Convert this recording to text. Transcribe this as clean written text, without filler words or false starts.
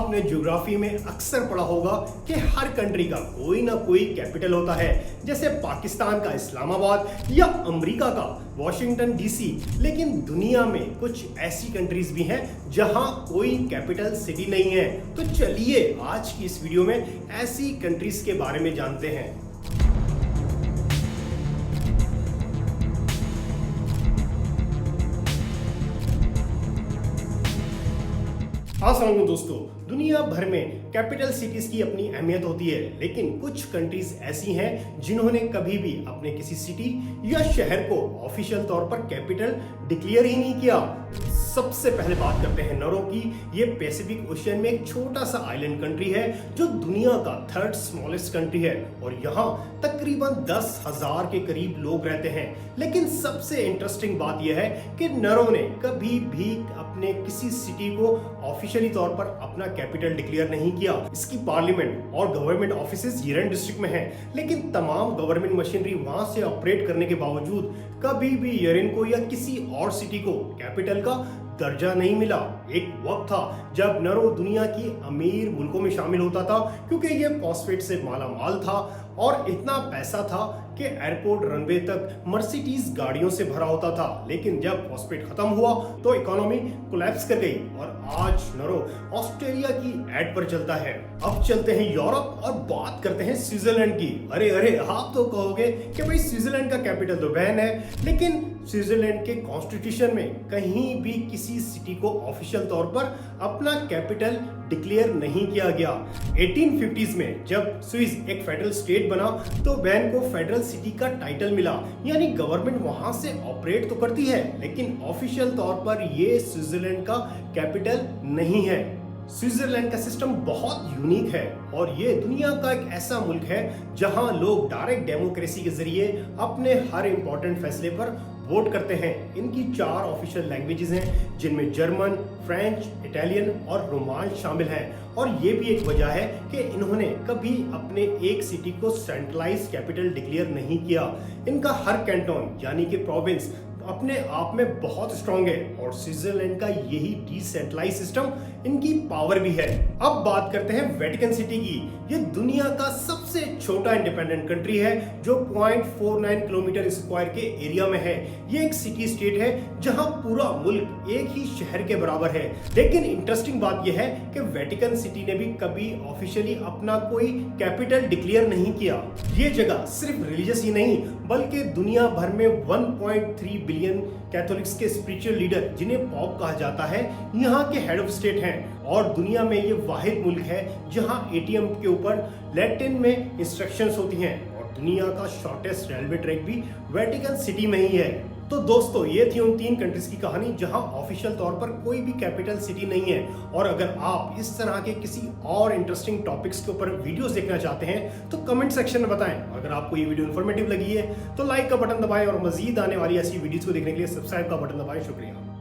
आपने ज्योग्राफी में अक्सर पढ़ा होगा कि हर कंट्री का कोई ना कोई कैपिटल होता है, जैसे पाकिस्तान का इस्लामाबाद या अमेरिका का वॉशिंगटन डीसी। लेकिन दुनिया में कुछ ऐसी कंट्रीज भी हैं जहां कोई कैपिटल सिटी नहीं है। तो चलिए आज की इस वीडियो में ऐसी कंट्रीज के बारे में जानते हैं। अस्सलाम वालेकुम दोस्तों, दुनिया भर में कैपिटल सिटीज की अपनी अहमियत होती है, लेकिन कुछ कंट्रीज ऐसी हैं जिन्होंने कभी भी अपने किसी सिटी या शहर को ऑफिशियल तौर पर कैपिटल डिक्लेयर ही नहीं किया। सबसे पहले बात करते हैं नरो की। ये पैसिफिक ओशियन में एक छोटा सा आइलैंड कंट्री है जो दुनिया का थर्ड स्मॉलेस्ट कंट्री है और यहाँ तकरीबन 10,000 के करीब लोग रहते हैं। लेकिन सबसे इंटरेस्टिंग बात यह है कि नरो ने कभी भी अपने किसी सिटी को ऑफिशियली तौर पर अपना कैपिटल डिक्लेयर नहीं किया। इसकी पार्लियामेंट और गवर्नमेंट ऑफिसेज यरेन डिस्ट्रिक्ट में है, लेकिन तमाम गवर्नमेंट मशीनरी वहां से ऑपरेट करने के बावजूद कभी भी यरेन को या किसी और सिटी को कैपिटल का दर्जा नहीं मिला। एक वक्त था जब नरो दुनिया की अमीर मुल्कों में शामिल होता था, क्योंकि ये फॉस्फेट से माला माल था और इतना पैसा था कि एयरपोर्ट रनवे तक मर्सिडीज गाड़ियों से भरा होता था। लेकिन जब फॉस्फेट खत्म हुआ तो इकोनॉमी कोलैप्स कर गई और आज नरो ऑस्ट्रेलिया की एड पर चलता है। अब चलते हैं यूरोप और बात करते हैं स्विट्जरलैंड की। अरे आप तो कहोगे कि भाई स्विट्जरलैंड का कैपिटल तो बैन है, लेकिन स्विट्जरलैंड के कॉन्स्टिट्यूशन में कहीं भी किसी सिटी को ऑफिशियल तौर पर अपना कैपिटल डिक्लेयर नहीं किया गया। 1850s में जब स्विस एक फेडरल स्टेट बना तो बैन को फेडरल सिटी का टाइटल मिला, यानी गवर्नमेंट वहां से ऑपरेट तो करती है लेकिन ऑफिशियल तौर पर ये स्विट्जरलैंड का कैपिटल नहीं है। स्विट्जरलैंड का सिस्टम बहुत यूनिक है और ये दुनिया का एक ऐसा मुल्क है जहां लोग डायरेक्ट डेमोक्रेसी के जरिए अपने हर इंपॉर्टेंट फैसले पर वोट करते हैं। इनकी 4 ऑफिशियल लैंग्वेजेस हैं, जिनमें जर्मन, फ्रेंच, इटालियन और रोमांस शामिल हैं। और ये भी एक वजह है कि इन्होंने कभी अपने एक सिटी को सेंट्रलाइज कैपिटल डिक्लेयर नहीं किया। इनका हर कैंटोन यानी कि प्रोविंस अपने आप में बहुत स्ट्रांग है और स्विट्जरलैंड का यही डिसेंट्रलाइज सिस्टम इनकी पावर भी है। अब बात करते हैं वेटिकन सिटी की। ये दुनिया का सबसे छोटा इंडिपेंडेंट कंट्री है जो 0.49 किलोमीटर स्क्वायर के एरिया में है। ये एक सिटी स्टेट है जहां पूरा मुल्क एक ही शहर के बराबर है। लेकिन इंटरेस्टिंग बात यह है कि वेटिकन सिटी ने भी कभी ऑफिशियली अपना कोई कैपिटल डिक्लेयर नहीं किया। ये जगह सिर्फ रिलीजियस ही नहीं बल्कि दुनिया भर में 1.3 बिलियन कैथोलिक्स के स्पिरिचुअल लीडर, जिन्हें पॉप कहा जाता है, यहाँ के हेड ऑफ स्टेट हैं। और दुनिया में ये वाहिद मुल्क है जहाँ एटीएम के ऊपर लैटिन में इंस्ट्रक्शंस होती हैं और दुनिया का शॉर्टेस्ट रेलवे ट्रैक भी वेटिकन सिटी में ही है। तो दोस्तों ये थी उन 3 कंट्रीज की कहानी जहां ऑफिशियल तौर पर कोई भी कैपिटल सिटी नहीं है। और अगर आप इस तरह के किसी और इंटरेस्टिंग टॉपिक्स के ऊपर वीडियोस देखना चाहते हैं तो कमेंट सेक्शन में बताएं। अगर आपको ये वीडियो इन्फॉर्मेटिव लगी है तो लाइक का बटन दबाएं और मजीद आने वाली ऐसी वीडियोस को देखने के लिए सब्सक्राइब का बटन दबाएं। शुक्रिया।